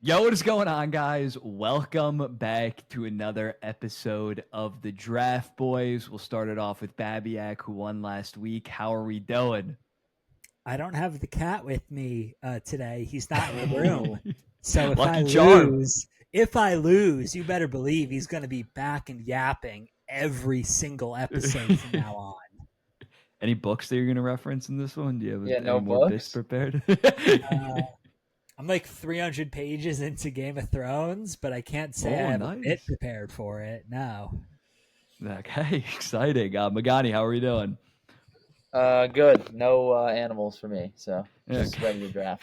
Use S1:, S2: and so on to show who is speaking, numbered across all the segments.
S1: Yo, what is going on, guys? Welcome back to another episode of the Draft Boys. We'll start it off with Babiak, who won last week. How are we doing?
S2: I don't have the cat with me today. He's not in the room. So
S1: Lucky charm.
S2: if I lose, you better believe he's going to be back and yapping every single episode from now on.
S1: Any books that you're going to reference in this one? Do you have
S3: Yeah,
S1: any
S3: no
S1: more bits
S3: books.
S1: prepared?
S2: I'm like 300 pages into Game of Thrones, but I can't say I have a bit
S1: Nice.
S2: prepared for it. No.
S1: Okay, exciting. Magani, how are you doing?
S3: Good. No animals for me, so just
S1: Okay.
S3: ready to draft.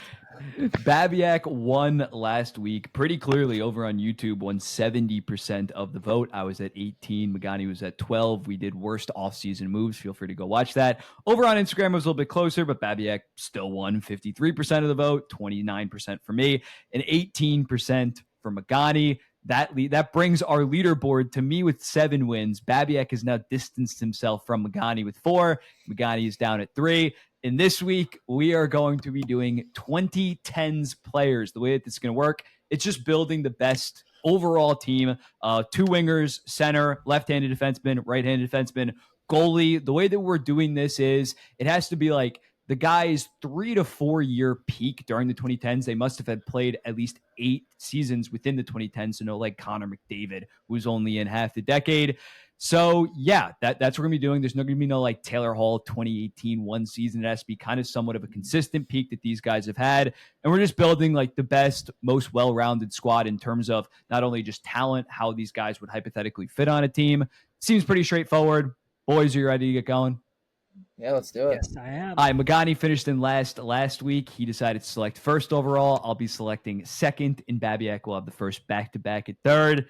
S1: Babiak won last week pretty clearly over on YouTube, won 70% of the vote. I was at 18. Magani was at 12. We did worst offseason moves. Feel free to go watch that. Over on Instagram, it was a little bit closer, but Babiak still won 53% of the vote, 29% for me, and 18% for Magani. That brings our leaderboard to me with 7 wins. Babiak has now distanced himself from Magani with 4. Magani is down at 3. And this week, we are going to be doing 2010's players. The way that this is going to work, it's just building the best overall team. 2 wingers, center, left-handed defenseman, right-handed defenseman, goalie. The way that we're doing this is it has to be like the guy's 3 to 4 year peak during the 2010s. They must have had played at least 8 seasons within the 2010s. So no like Connor McDavid, who's only in half the decade. So yeah, that's what we're gonna be doing. There's not gonna be no like Taylor Hall 2018 one season. It has to be kind of somewhat of a consistent peak that these guys have had. And we're just building like the best, most well-rounded squad in terms of not only just talent, how these guys would hypothetically fit on a team. Seems pretty straightforward. Boys, are you ready to get going?
S3: Yeah, let's do it.
S2: Yes, I am.
S1: All right, Magani finished in last week. He decided to select first overall. I'll be selecting second, and Babiak will have the first back-to-back at third.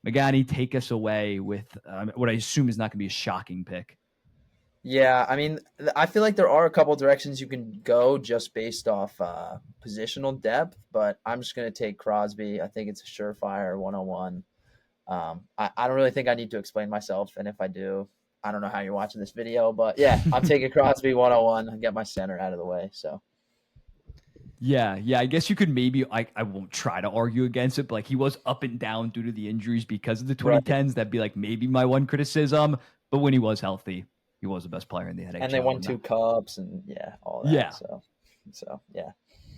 S1: Magani, take us away with what I assume is not going to be a shocking pick.
S3: Yeah, I mean, I feel like there are a couple directions you can go just based off positional depth, but I'm just going to take Crosby. I think it's a surefire 101. I don't really think I need to explain myself, and if I do, I don't know how you're watching this video, but yeah, I'm taking Crosby 101 and get my center out of the way. So
S1: Yeah. I guess you could maybe I won't try to argue against it, but like he was up and down due to the injuries because of the
S3: right,
S1: 2010s. That'd be like maybe my one criticism. But when he was healthy, he was the best player in the NHL.
S3: and they won 2 cups and yeah, all that.
S1: Yeah.
S3: So yeah.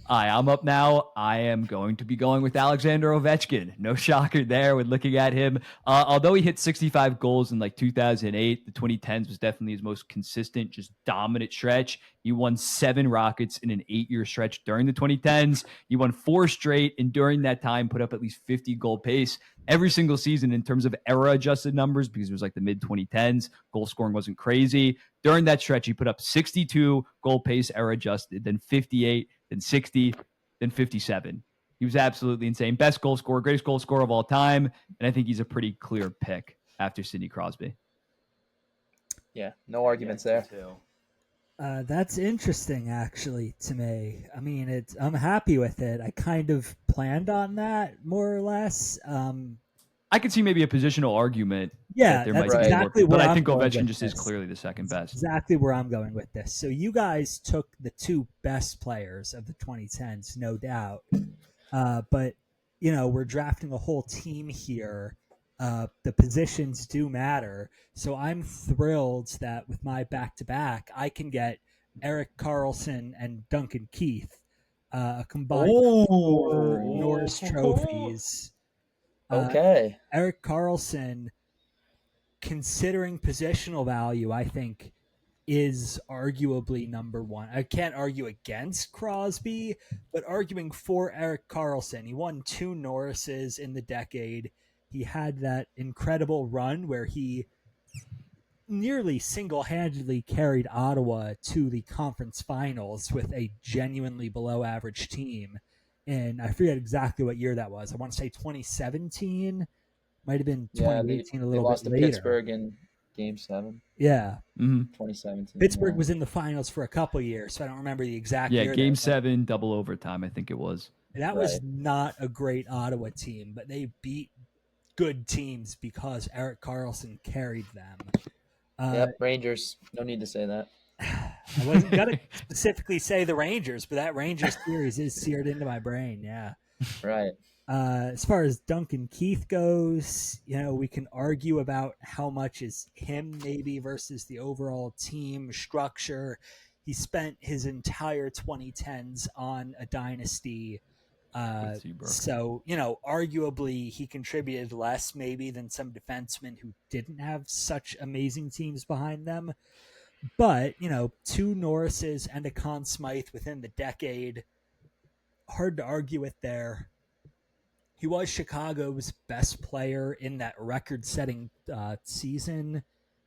S1: Hi, I'm up now. I am going to be going with Alexander Ovechkin. No shocker there with looking at him. Although he hit 65 goals in like 2008, the 2010s was definitely his most consistent, just dominant stretch. He won 7 Rockets in an 8-year stretch during the 2010s. He won 4 straight, and during that time put up at least 50 goal pace every single season in terms of era-adjusted numbers because it was like the mid-2010s. Goal scoring wasn't crazy. During that stretch, he put up 62 goal pace era-adjusted, then 58, then 60, then 57. He was absolutely insane. Best goal scorer, greatest goal scorer of all time. And I think he's a pretty clear pick after Sidney Crosby.
S3: Yeah, no arguments there.
S2: That's interesting, actually, to me. I mean, I'm happy with it. I kind of planned on that, more or less.
S1: I could see maybe a positional argument.
S2: Yeah,
S1: there
S2: that's
S1: might be
S2: exactly
S1: more,
S2: where
S1: but I
S2: I'm
S1: think
S2: going
S1: Ovechkin
S2: with
S1: just is
S2: this.
S1: clearly the second best.
S2: Exactly where I'm going with this. So you guys took the 2 best players of the 2010s, no doubt. But, we're drafting a whole team here. The positions do matter. So I'm thrilled that with my back-to-back, I can get Erik Karlsson and Duncan Keith, a combined 4 Norris trophies.
S3: Okay.
S2: Erik Karlsson, considering positional value, I think is arguably number 1. I can't argue against Crosby, but arguing for Erik Karlsson, he won 2 Norrises in the decade. He had that incredible run where he nearly single-handedly carried Ottawa to the conference finals with a genuinely below-average team. And I forget exactly what year that was. I want to say 2017. Might have been 2018, a little
S3: lost
S2: bit
S3: to
S2: later.
S3: Pittsburgh in Game 7.
S2: Yeah.
S3: 2017.
S2: Pittsburgh was in the finals for a couple years, so I don't remember the exact year.
S1: Yeah, Game 7, double overtime, I think it was.
S2: That was not a great Ottawa team, but they beat good teams because Erik Karlsson carried them.
S3: Rangers. No need to say that.
S2: I wasn't going to specifically say the Rangers, but that Rangers series is seared into my brain, yeah.
S3: Right.
S2: As far as Duncan Keith goes, we can argue about how much is him maybe versus the overall team structure. He spent his entire 2010s on a dynasty. So, arguably he contributed less maybe than some defensemen who didn't have such amazing teams behind them. But, two Norrises and a Conn Smythe within the decade, hard to argue with there. He was Chicago's best player in that record-setting season,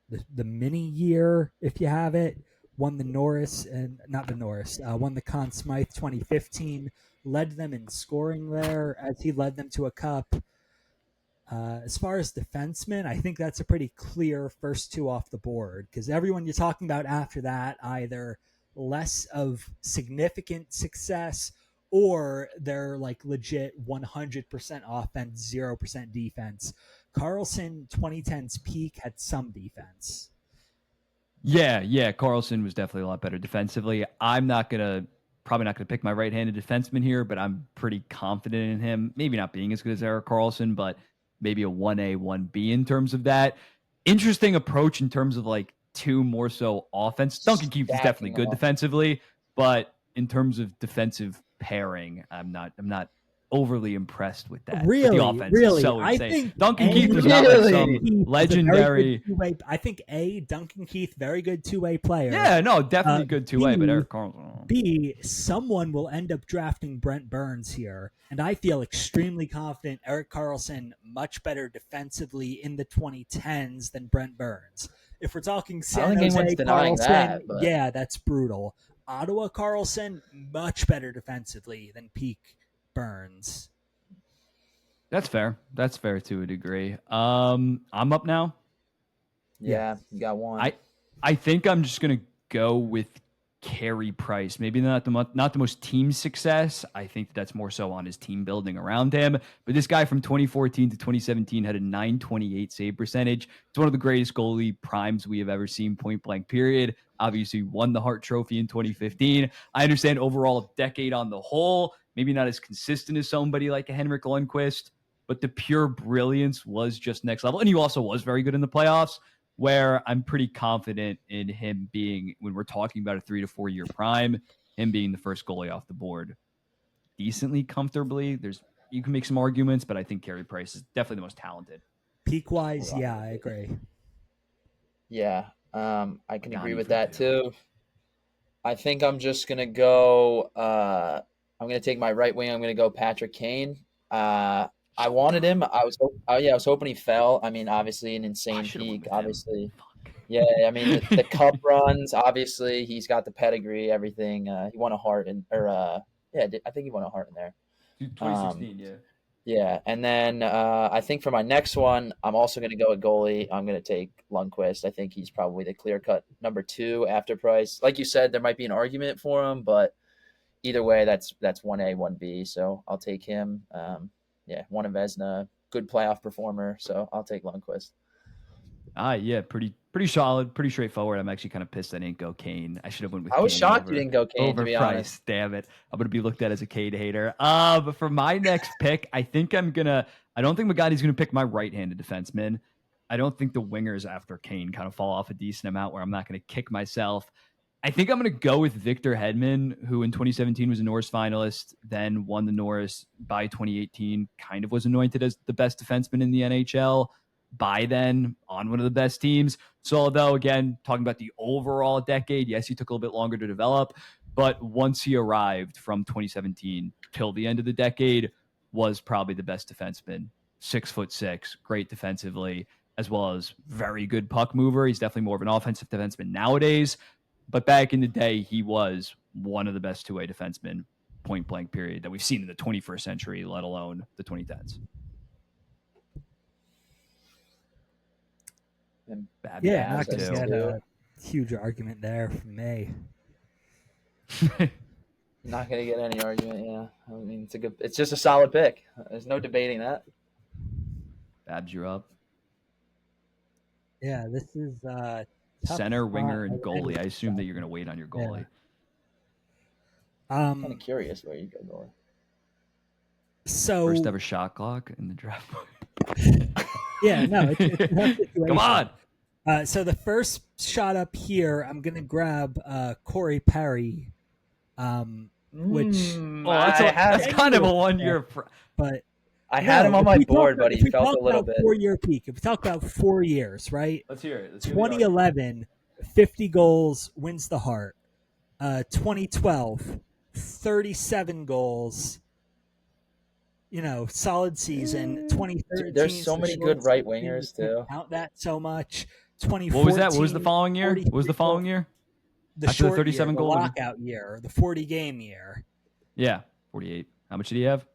S2: the mini year, if you have it. Won the Norris and not the Norris. Won the Conn Smythe 2015. Led them in scoring there as he led them to a cup. As far as defensemen, I think that's a pretty clear first two off the board because everyone you're talking about after that either less of significant success or they're like legit 100% offense, 0% defense. Carlson 2010's peak had some defense.
S1: Yeah. Carlson was definitely a lot better defensively. I'm probably not gonna pick my right-handed defenseman here, but I'm pretty confident in him. Maybe not being as good as Erik Karlsson, but maybe a 1A, 1B in terms of that. Interesting approach in terms of like two more so offense. Duncan Keith is definitely good defensively, but in terms of defensive pairing, I'm not overly impressed with that.
S2: Really,
S1: but the offense
S2: really,
S1: is so insane.
S2: I think
S1: Duncan Keith is not like some legendary.
S2: I think Duncan Keith, very good two-way player.
S1: Yeah, no, definitely good two-way, but Erik Karlsson.
S2: B, someone will end up drafting Brent Burns here, and I feel extremely confident Erik Karlsson much better defensively in the 2010s than Brent Burns. If we're talking San Jose Karlsson, yeah, that's brutal. Ottawa Karlsson, much better defensively than peak Burns.
S1: That's fair. That's fair to a degree. I'm up now.
S3: Yeah, you got one.
S1: I think I'm just gonna go with Carey Price. Maybe not the most team success. I think that's more so on his team building around him. But this guy from 2014 to 2017 had a .928 save percentage. It's one of the greatest goalie primes we have ever seen, point blank period. Obviously won the Hart Trophy in 2015. I understand overall decade on the whole, maybe not as consistent as somebody like a Henrik Lundqvist, but the pure brilliance was just next level. And he also was very good in the playoffs, where I'm pretty confident in him being, when we're talking about a 3 to 4 year prime, him being the first goalie off the board decently comfortably. You can make some arguments, but I think Carey Price is definitely the most talented.
S2: Peak wise, yeah, I agree.
S3: Yeah, I can agree with that too. I think I'm just gonna go. I'm gonna take my right wing. I'm gonna go Patrick Kane. I wanted him. I was hoping he fell. I mean, obviously an insane peak. Obviously, yeah. I mean, the cup runs. Obviously, he's got the pedigree, everything. He won a Hart I think he won a Hart in there.
S1: 2016, yeah.
S3: Yeah, and then I think for my next one, I'm also going to go with goalie. I'm going to take Lundqvist. I think he's probably the clear-cut number 2 after Price. Like you said, there might be an argument for him, but either way, that's 1A, 1B. So I'll take him. Won a Vezina, good playoff performer. So I'll take Lundqvist.
S1: Yeah, pretty solid, pretty straightforward. I'm actually kind of pissed I didn't go Kane. I should have went with.
S3: I was
S1: Kane
S3: shocked you didn't go Kane.
S1: Over
S3: to be
S1: Price.
S3: Honest.
S1: Damn it! I'm gonna be looked at as a Kane hater. But for my next pick, I don't think Magotti's gonna pick my right-handed defenseman. I don't think the wingers after Kane kind of fall off a decent amount where I'm not gonna kick myself. I think I'm gonna go with Victor Hedman, who in 2017 was a Norris finalist, then won the Norris by 2018. Kind of was anointed as the best defenseman in the NHL. By then, on one of the best teams. So although, again, talking about the overall decade, yes, he took a little bit longer to develop, but once he arrived from 2017 till the end of the decade, was probably the best defenseman. 6'6", great defensively, as well as very good puck mover. He's definitely more of an offensive defenseman nowadays, but back in the day, he was one of the best two-way defensemen, point blank period, that we've seen in the 21st century, let alone the 2010s.
S2: Yeah, not going to get a huge argument there from me.
S3: Not going to get any argument, yeah. I mean, it's just a solid pick. There's no debating that.
S1: Babs, you're up.
S2: Yeah, this is
S1: center, winger, and goalie. I assume that you're going to wait on your goalie.
S3: I'm kind of curious where you go goalie.
S2: So
S1: First ever shot clock in the draft.
S2: yeah, no, it's a tough situation.
S1: Come on.
S2: So the first shot up here, I'm gonna grab Corey Perry, which
S1: That's kind of a 1 year.
S2: but
S3: I had him on my board, but he felt a little bit.
S2: 4-year peak. If we talk about 4 years, right?
S1: Let's hear it.
S2: 2011, 50 goals, wins the Hart. 2012, 37 goals. Solid season. 2013.
S3: There's so many good right wingers too.
S2: Count that so much. 2014.
S1: What was that? What was the following year? What was the following year?
S2: The
S1: After the
S2: short
S1: 37
S2: year,
S1: goal
S2: the lockout year, the 40 game year.
S1: Yeah, 48. How much did he have?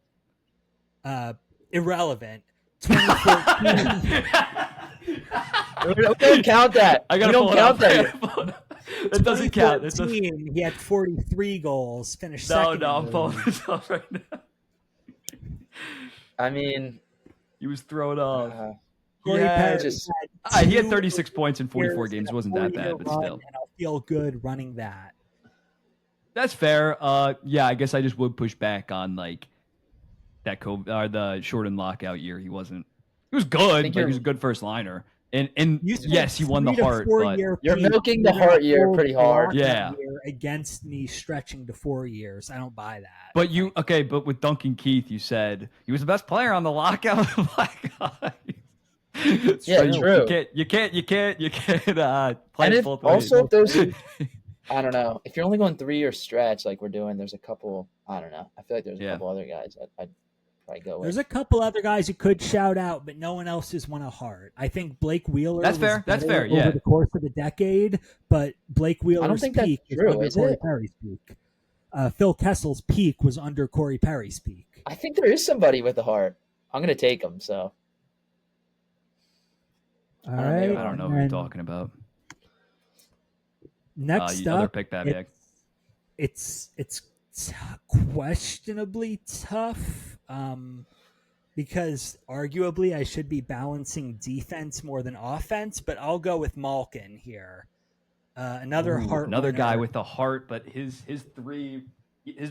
S2: Irrelevant. 2014.
S3: We don't count that.
S1: I gotta
S3: don't count that.
S1: That doesn't count. That doesn't...
S2: He had 43 goals. Finished second.
S1: No, I'm pulling this off right now.
S3: I mean,
S1: he was thrown off.
S2: He
S1: had 36 points in 44 games. It wasn't that bad, but still.
S2: And I'll feel good running that.
S1: That's fair. Yeah, I guess I just would push back on like that the shortened lockout year. He was good. Like, he was a good first liner. And yes, he won the Hart, but
S3: you're milking the Hart year pretty hard.
S1: Yeah.
S2: Against me stretching to 4 years. I don't buy that.
S1: But but with Duncan Keith, you said he was the best player on the lockout of the Black Guys.
S3: Yeah, true.
S1: You can't play both ways.
S3: Also, if there's, I don't know, if you're only going 3 year stretch like we're doing, there's a couple. I don't know. I feel like there's a couple other guys I'd probably go with.
S2: There's a couple other guys you could shout out, but no one else has won a Hart. I think Blake Wheeler.
S1: That's fair. Yeah.
S2: Over the course of the decade, but Blake Wheeler's peak is under Corey Perry's peak. Phil Kessel's peak was under Corey Perry's peak.
S3: I think there is somebody with a Hart. I'm gonna take him. So.
S2: All right.
S1: I don't know who you're talking about.
S2: Next
S1: other
S2: up,
S1: pick Babiak.
S2: It's questionably tough because arguably I should be balancing defense more than offense, but I'll go with Malkin here. Another
S1: guy with a Hart, but his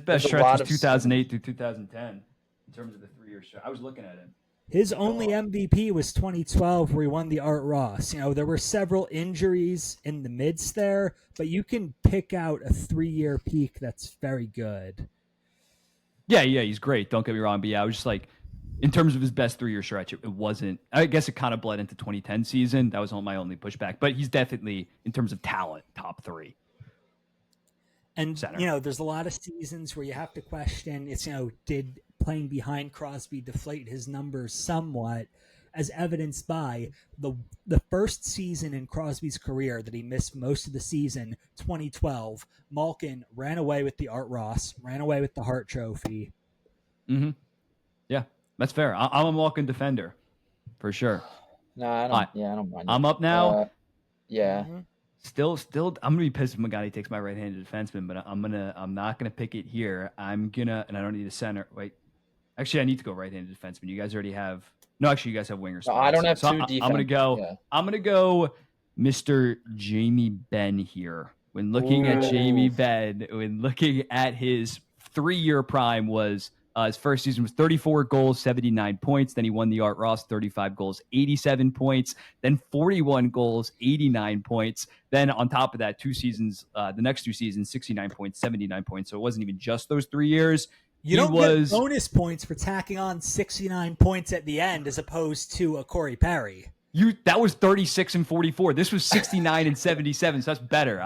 S1: best stretch was 2008 through 2010 in terms of the 3 year stretch. I was looking at him.
S2: His only MVP was 2012, where he won the Art Ross. There were several injuries in the midst there, but you can pick out a 3 year peak that's very good.
S1: Yeah, he's great. Don't get me wrong, but I was just like, in terms of his best 3 year stretch, it wasn't. I guess it kind of bled into 2010 season. That was my only pushback, but he's definitely, in terms of talent, top 3.
S2: And
S1: center.
S2: There's a lot of seasons where you have to question. It's did playing behind Crosby deflate his numbers somewhat, as evidenced by the first season in Crosby's career that he missed most of the season, 2012. Malkin ran away with the Art Ross, ran away with the Hart Trophy.
S1: Mm-hmm. Yeah, that's fair. I'm a Malkin defender, for sure.
S3: No, I don't mind.
S1: I'm up now.
S3: Yeah.
S1: Mm-hmm. Still, I'm gonna be pissed if Magani takes my right-handed defenseman, but I'm not gonna pick it here. And I don't need a center. Wait, actually, I need to go right-handed defenseman. You guys already have. No, actually, you guys have wingers.
S3: No, I don't have two defense.
S1: I'm gonna go. Yeah. I'm gonna go, Mr. Jamie Benn here. When looking at Jamie Benn, when looking at his 3 year prime was. His first season was 34 goals, 79 points. Then he won the Art Ross, 35 goals, 87 points. Then 41 goals, 89 points. Then on top of that, 2 seasons, the next 2 seasons, 69 points, 79 points. So it wasn't even just those 3 years.
S2: You don't get bonus points for tacking on 69 points at the end as opposed to a Corey Perry.
S1: That was 36 and 44. This was 69 and 77, so that's better.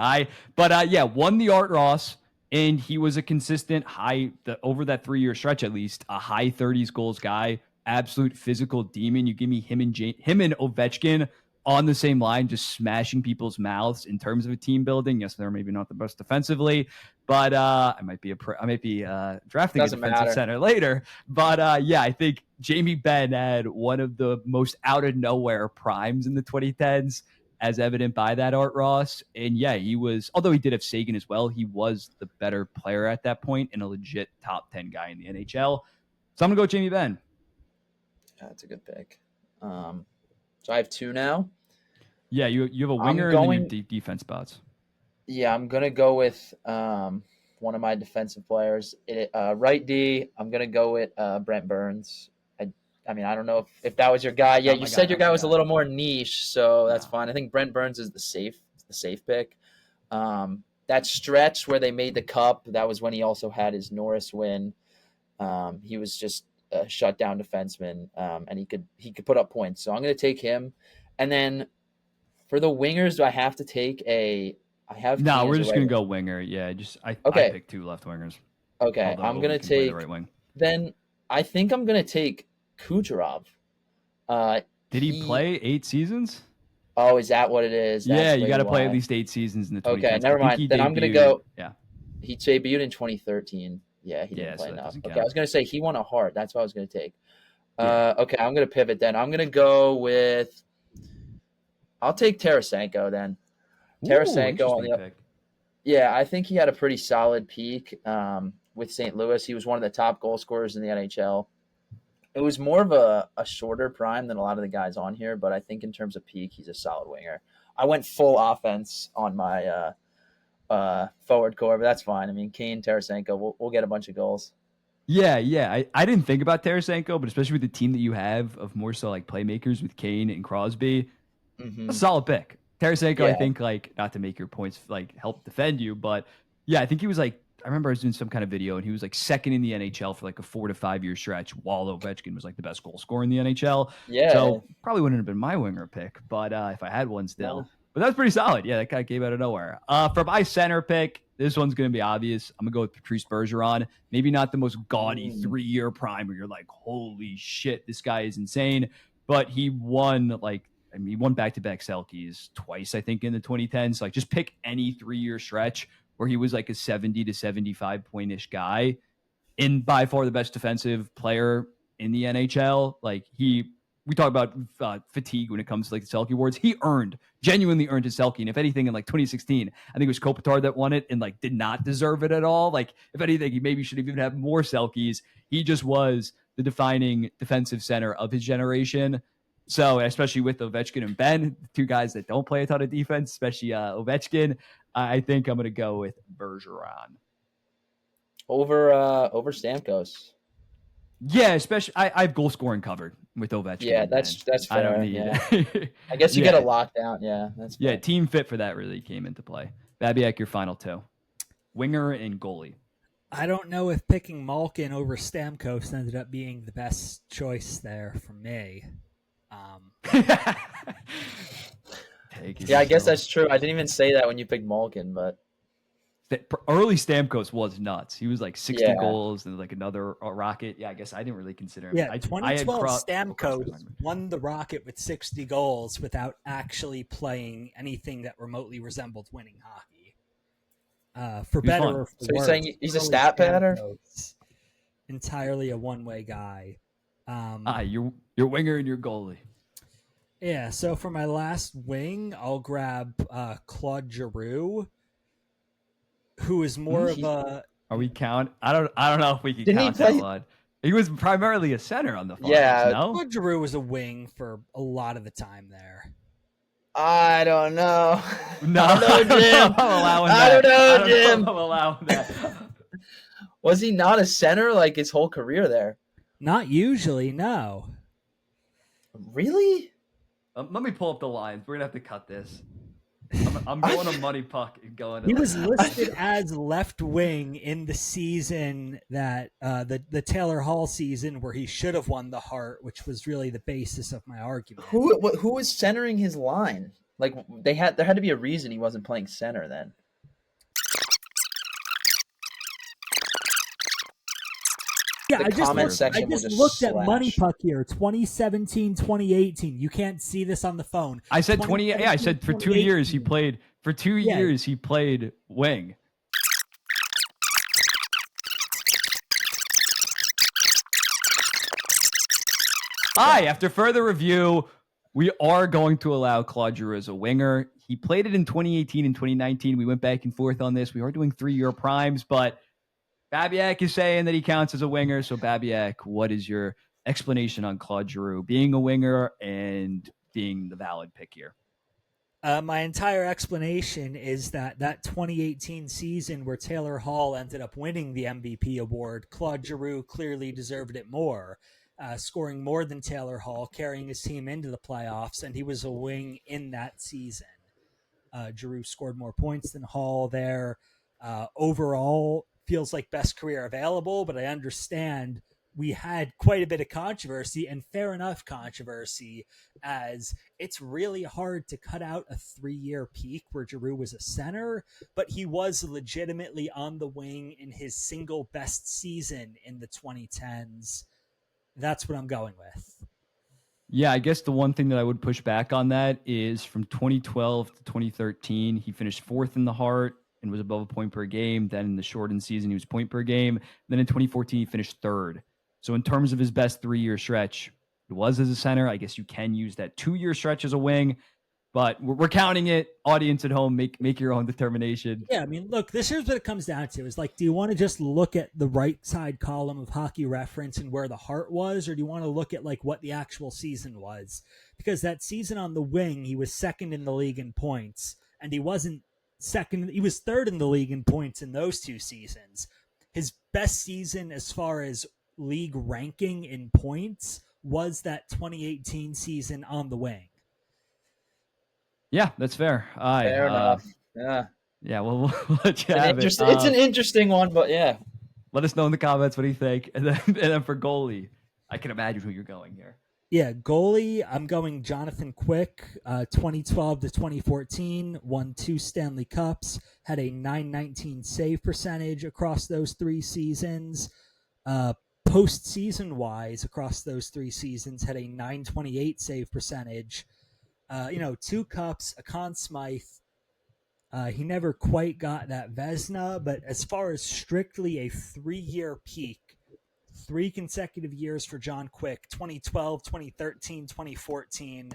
S1: Won the Art Ross. And he was a consistent over that 3 year stretch, at least a high 30s goals guy, absolute physical demon. You give me him and Ovechkin on the same line, just smashing people's mouths in terms of a team building. Yes, they're maybe not the best defensively, but I might be drafting a defensive center later. But I think Jamie Benn had one of the most out of nowhere primes in the 2010s. As evident by that Art Ross. And he was, although he did have Sagan as well, he was the better player at that point and a legit top 10 guy in the NHL. So I'm going to go with Jamie Benn.
S3: Yeah, that's a good pick. So I have 2 now.
S1: Yeah, you have a winger and then your defense spots.
S3: Yeah, I'm going to go with one of my defensive players. Right D, I'm gonna go with Brent Burns. I mean, I don't know if that was your guy. Yeah, you said your guy was a little more niche, so that's fine. I think Brent Burns is the safe pick. That stretch where they made the cup, that was when he also had his Norris win. He was just a shutdown defenseman, and he could put up points. So I'm going to take him. And then for the wingers, do I have to take a? I have.
S1: No,
S3: Kane
S1: we're
S3: as a
S1: just
S3: right
S1: gonna
S3: wing.
S1: go winger. Yeah, I
S3: Okay.
S1: picked 2 left wingers.
S3: Okay,
S1: Although
S3: I'm going to
S1: we can play the
S3: take.
S1: right wing.
S3: Then I think I'm going to take Kucherov.
S1: Did he play 8 seasons?
S3: Oh, is that what it is? That's
S1: Yeah, you got to
S3: maybe
S1: play
S3: why.
S1: at least 8 seasons in the 2010s.
S3: Okay, never
S1: I think
S3: mind.
S1: he
S3: Then I'm going to
S1: debuted-
S3: go.
S1: Yeah.
S3: He debuted in 2013. Yeah, he didn't
S1: Yeah,
S3: play
S1: so that
S3: enough.
S1: doesn't
S3: Okay,
S1: count.
S3: I was going to say he won a Hart. That's what I was going to take.
S1: Yeah.
S3: Okay, I'm going to pivot then. I'm going to go with. I'll take Tarasenko then. Tarasenko on the.
S1: Pick.
S3: Yeah, I think he had a pretty solid peak with St. Louis. He was one of the top goal scorers in the NHL. It was more of a shorter prime than a lot of the guys on here, but I think in terms of peak, he's a solid winger. I went full offense on my forward core, but that's fine. I mean, Kane, Tarasenko, we'll get a bunch of goals.
S1: Yeah. I didn't think about Tarasenko, but especially with the team that you have of more so like playmakers with Kane and Crosby, a solid pick. Tarasenko, I think, like, not to make your points like help defend you, but yeah, I think he was like, I remember I was doing some kind of video and he was like second in the NHL for like a 4 to 5 year stretch while Ovechkin was like the best goal scorer in the NHL.
S3: Yeah.
S1: So probably wouldn't have been my winger pick, but if I had one still.
S3: Yeah.
S1: But that's pretty solid. Yeah, that guy came out of nowhere. For my center pick, this one's going to be obvious. I'm going to go with Patrice Bergeron. Maybe not the most gaudy 3-year prime where you're like, holy shit, this guy is insane. But he won he won back-to-back Selkies twice, I think, in the 2010s. Like, just pick any 3-year stretch where he was like a 70 to 75 point-ish guy and by far the best defensive player in the NHL. Like, we talk about fatigue when it comes to like the Selke awards. He genuinely earned his Selke. And if anything, in like 2016, I think it was Kopitar that won it and like did not deserve it at all. Like, if anything, he maybe should have even had more Selkies. He just was the defining defensive center of his generation. So, especially with Ovechkin and Ben, 2 guys that don't play a ton of defense, especially Ovechkin, I think I'm going to go with Bergeron.
S3: Over Stamkos.
S1: Yeah, especially I have goal scoring covered with Ovechkin.
S3: Yeah, that's fair.
S1: I don't need
S3: it. I guess you get a lockdown. Yeah, that's fair.
S1: Yeah, team fit for that really came into play. Babiak, your final 2. Winger and goalie.
S2: I don't know if picking Malkin over Stamkos ended up being the best choice there for me.
S3: Yeah, I guess that's true. I didn't even say that when you picked Malkin, but
S1: early Stamkos was nuts. He was like 60 goals and like another Rocket. Yeah, I guess I didn't really consider him.
S2: Yeah, 2012 Stamkos won the Rocket with 60 goals without actually playing anything that remotely resembled winning hockey. For better or for
S3: worse. So
S2: you're
S3: saying he's a stat padder?
S2: Entirely a one-way guy.
S1: Your winger and your goalie.
S2: Yeah, so for my last wing, I'll grab Claude Giroux, who is more of a.
S1: Are we count? I don't know if we can count that one. He was primarily a center on the Flyers.
S3: Yeah,
S1: no?
S2: Claude Giroux was a wing for a lot of the time there.
S3: I don't know.
S1: No,
S3: I don't know, Jim. I don't know, Jim.
S1: I'm allowing that.
S3: Was he not a center like his whole career there?
S2: Not usually, no.
S3: Really?
S1: Let me pull up the lines. We're gonna have to cut this. I'm going to money puck and going.
S2: He was listed as left wing in the season that the Taylor Hall season where he should have won the Hart, which was really the basis of my argument.
S3: Who was centering his line? Like there had to be a reason he wasn't playing center then.
S2: Yeah, I just looked at Money Puck here, 2017, 2018. You can't see this on the phone.
S1: I said 20. Yeah, I said for 2 years he played. For 2 years he played wing. After further review, we are going to allow Claude Giroux as a winger. He played it in 2018 and 2019. We went back and forth on this. We are doing 3-year primes, but Babiak is saying that he counts as a winger. So, Babiak, what is your explanation on Claude Giroux being a winger and being the valid pick here?
S2: My entire explanation is that 2018 season where Taylor Hall ended up winning the MVP award, Claude Giroux clearly deserved it more, scoring more than Taylor Hall, carrying his team into the playoffs, and he was a wing in that season. Giroux scored more points than Hall there. Overall, feels like best career available, but I understand we had quite a bit of controversy, and fair enough controversy, as it's really hard to cut out a 3-year peak where Giroux was a center, but he was legitimately on the wing in his single best season in the 2010s. That's what I'm going with.
S1: Yeah, I guess the one thing that I would push back on that is from 2012 to 2013, he finished 4th in the Hart and was above a point per game. Then in the shortened season, he was point per game. Then in 2014, he finished 3rd. So in terms of his best 3-year stretch, it was as a center. I guess you can use that 2-year stretch as a wing, but we're counting it. Audience at home, make your own determination.
S2: Yeah, I mean, look, this is what it comes down to. Is like, do you want to just look at the right side column of Hockey Reference and where the Hart was, or do you want to look at like what the actual season was? Because that season on the wing, he was 2nd in the league in points, and he wasn't second. He was 3rd in the league in points in those 2 seasons. His best season as far as league ranking in points was that 2018 season on the wing.
S1: Yeah, that's fair.
S3: Fair enough. Yeah.
S1: Yeah, well, we'll let you have it.
S3: It's an interesting one, but yeah.
S1: Let us know in the comments what do you think. And then for goalie, I can imagine who you're going here.
S2: Yeah, goalie, I'm going Jonathan Quick, 2012 to 2014, won 2 Stanley Cups, had a .919 save percentage across those 3 seasons. Postseason wise, across those 3 seasons, had a .928 save percentage. 2 cups, a Conn Smythe. He never quite got that Vezina, but as far as strictly a 3-year peak, 3 consecutive years for John Quick, 2012, 2013, 2014,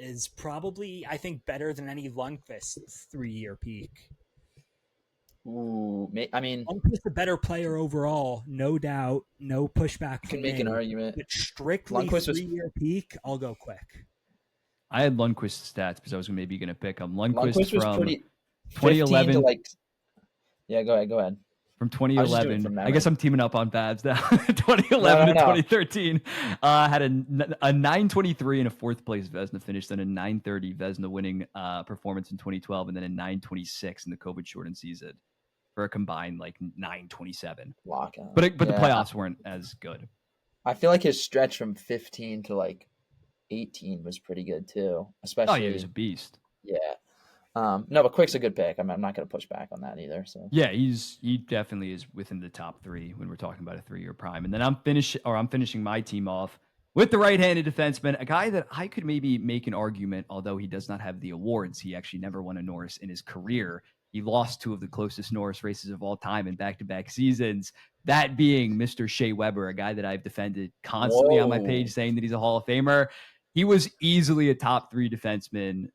S2: is probably, I think, better than any Lundqvist 3-year peak.
S3: Ooh, I mean,
S2: Lundqvist a better player overall, no doubt, no pushback.
S3: You can make an argument.
S2: But strictly 3-year peak, I'll go Quick.
S1: I had Lundqvist's stats because I was maybe going to pick him.
S3: Lundqvist was
S1: from
S3: pretty
S1: 2011
S3: to like. Yeah, go ahead.
S1: From 2011, I guess I'm teaming up on Babs now. 2011
S3: No.
S1: and 2013, had a 923 and a 4th place Vezina finish, then a 930 Vezina winning performance in 2012, and then a 926 in the COVID shortened season for a combined like 927.
S3: Lockout.
S1: But the playoffs weren't as good.
S3: I feel like his stretch from 15 to like 18 was pretty good too, especially.
S1: Oh yeah, he's a beast.
S3: Yeah. No, but Quick's a good pick. I'm not going to push back on that either. So
S1: yeah, he definitely is within the top 3 when we're talking about a 3-year prime. And then I'm finishing my team off with the right-handed defenseman, a guy that I could maybe make an argument, although he does not have the awards. He actually never won a Norris in his career. He lost 2 of the closest Norris races of all time in back-to-back seasons. That being Mr. Shea Weber, a guy that I've defended constantly on my page, saying that he's a Hall of Famer. He was easily a top 3 defenseman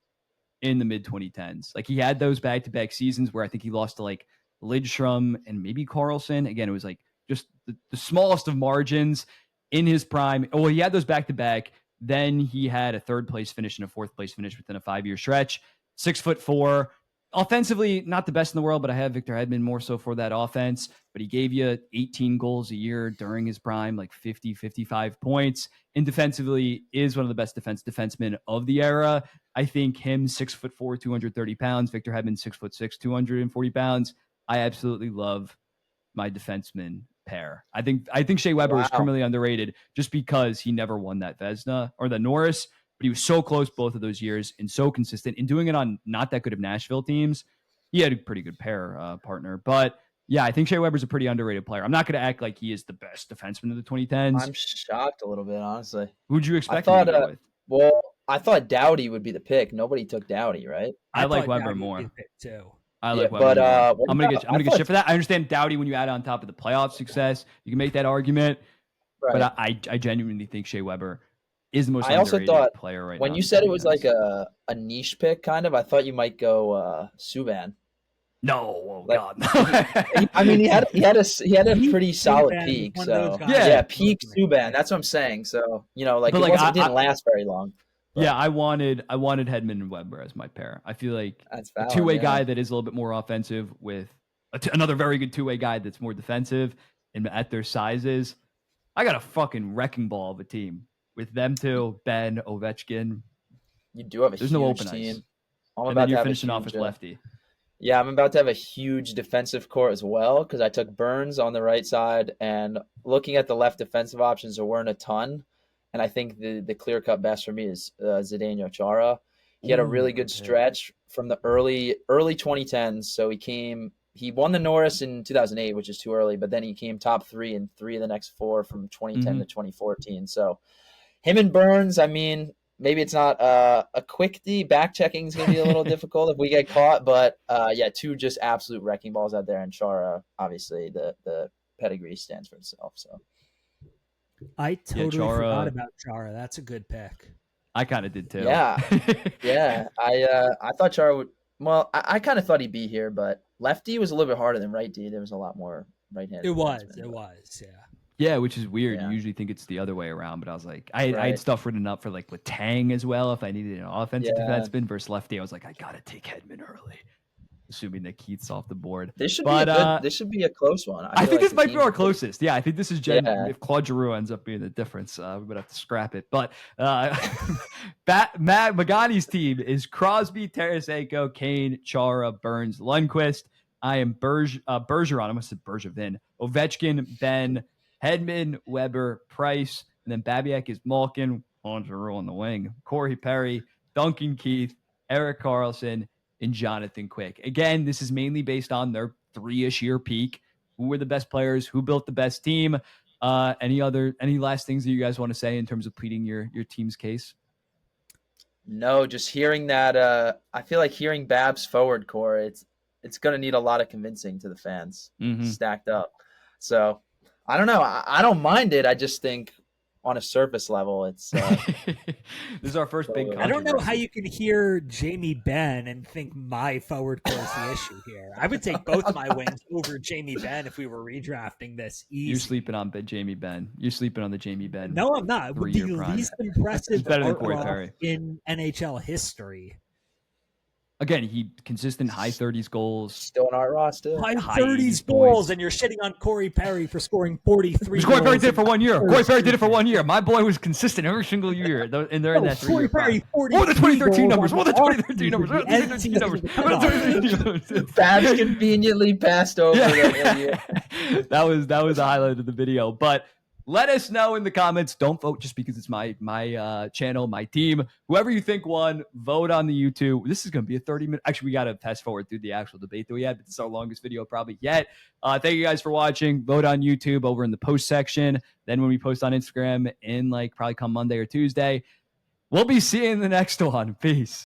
S1: in the mid-2010s. Like, he had those back-to-back seasons where I think he lost to like Lidstrom and maybe Carlson. Again, it was like just the smallest of margins in his prime. Oh, he had those back-to-back. Then he had a 3rd place finish and a 4th place finish within a 5-year stretch. 6'4". Offensively, not the best in the world, but I have Victor Hedman more so for that offense. But he gave you 18 goals a year during his prime, like 50, 55 points. And defensively is one of the best defensemen of the era. I think him 6'4", 230 pounds. Victor Hedman 6'6", 240 pounds. I absolutely love my defenseman pair. I think Shea Weber is criminally underrated just because he never won that Vezina or the Norris. But he was so close both of those years and so consistent in doing it on not that good of Nashville teams. He had a pretty good pair partner. But yeah, I think Shea Weber's a pretty underrated player. I'm not going to act like he is the best defenseman of the 2010s.
S3: I'm shocked a little bit, honestly.
S1: Who'd you expect him to go with?
S3: Well, I thought Doughty would be the pick. Nobody took Doughty, right?
S1: I like Weber more.
S2: Too.
S1: I like Weber more. I'm gonna get shit for that. I understand Doughty when you add on top of the playoff success, you can make that argument. Right. But I genuinely think Shea Weber is the most underrated player right now.
S3: When you said it was like a niche pick, kind of, I thought you might go Subban.
S1: No, God.
S3: I mean, he had a pretty solid peak. So peak Subban. That's what I'm saying. So it didn't last very long. But
S1: Yeah, I wanted Hedman and Weber as my pair. I feel like
S3: that's
S1: a
S3: valid,
S1: two-way
S3: yeah.
S1: guy that is a little bit more offensive with another very good two-way guy that's more defensive and at their sizes. I got a fucking wrecking ball of a team with them two, Ben, Ovechkin.
S3: You do have a
S1: There's no
S3: huge
S1: open
S3: team.
S1: ice.
S3: I'm
S1: And
S3: about
S1: then
S3: to
S1: you're
S3: have a
S1: finishing off
S3: huge,
S1: with lefty.
S3: yeah, I'm about to have a huge defensive core as well because I took Burns on the right side, and looking at the left defensive options, there weren't a ton. And I think the clear cut best for me is Zdeno Chara. He had a really good stretch from the early 2010s. So he won the Norris in 2008, which is too early, but then he came top 3 in 3 of the next 4 from 2010 to 2014. So him and Burns, I mean, maybe it's not a quick D. Back checking is going to be a little difficult if we get caught, but yeah, 2 just absolute wrecking balls out there. And Chara, obviously, the pedigree stands for itself. So
S2: I totally
S1: Chara,
S2: forgot about Chara. That's a good pick.
S1: I kind of did too.
S3: Yeah, yeah. I thought Chara would. Well, I kind of thought he'd be here, but left D was a little bit harder than right D. There was a lot more right-handed.
S2: It was, yeah.
S1: Yeah, which is weird.
S3: Yeah.
S1: You usually think it's the other way around, but I was like, I
S3: Right.
S1: had stuff written up for like with Tang as well. If I needed an offensive
S3: Yeah.
S1: defenseman versus lefty, I was like, I gotta take Hedman early, assuming that Keith's off the board.
S3: This should
S1: But,
S3: be a good. This should be a close one.
S1: I
S3: feel
S1: think
S3: like
S1: this might be
S3: teams-
S1: our closest. Yeah, I think this is
S3: Yeah.
S1: if Claude Giroux ends up being the difference, we would have to scrap it. But Matt Magani's team is Crosby, Tarasenko, Kane, Chara, Burns, Lundqvist. I am Bergeron. I must have Bergevin, Ovechkin, Ben, Hedman, Weber, Price, and then Babiak is Malkin, Giroux on the wing, Corey Perry, Duncan Keith, Eric Carlson, and Jonathan Quick. Again, this is mainly based on their 3-ish year peak. Who were the best players? Who built the best team? Any last things that you guys want to say in terms of pleading your team's case?
S3: No, just hearing that. I feel like hearing Bab's forward core. It's going to need a lot of convincing to the fans. Stacked up. So I don't know. I don't mind it. I just think on a surface level, it's.
S1: This is our first big.
S2: I don't know how you can hear Jamie Benn and think my forward core is the issue here. I would take both of my wings over Jamie Benn if we were redrafting this. Easy.
S1: You're sleeping on Jamie Benn. You're sleeping on the Jamie Benn.
S2: No, I'm not. The least impressive
S1: better than Corey
S2: art
S1: Perry
S2: in NHL history.
S1: Again, he consistent high 30s goals.
S3: Still an Art Ross, still.
S2: High
S1: 80s
S2: 30s goals, and you're shitting on Corey Perry for scoring 43
S1: Corey Perry
S2: goals
S1: did it for 1 year. Corey Perry did it for 1 year. My boy was consistent every single year, and they're in that 3-year
S2: Perry,
S1: more than 2013 numbers. More than 2013 numbers. More than 2013 numbers. More than 2013 numbers.
S3: Babs conveniently passed over that 1 year.
S1: that was the highlight of the video. But let us know in the comments. Don't vote just because it's my channel, my team. Whoever you think won, vote on the YouTube. This is going to be a 30-minute. Actually, we got to fast forward through the actual debate that we had, but this is our longest video probably yet. Thank you guys for watching. Vote on YouTube over in the post section. Then when we post on Instagram in probably come Monday or Tuesday, we'll be seeing the next one. Peace.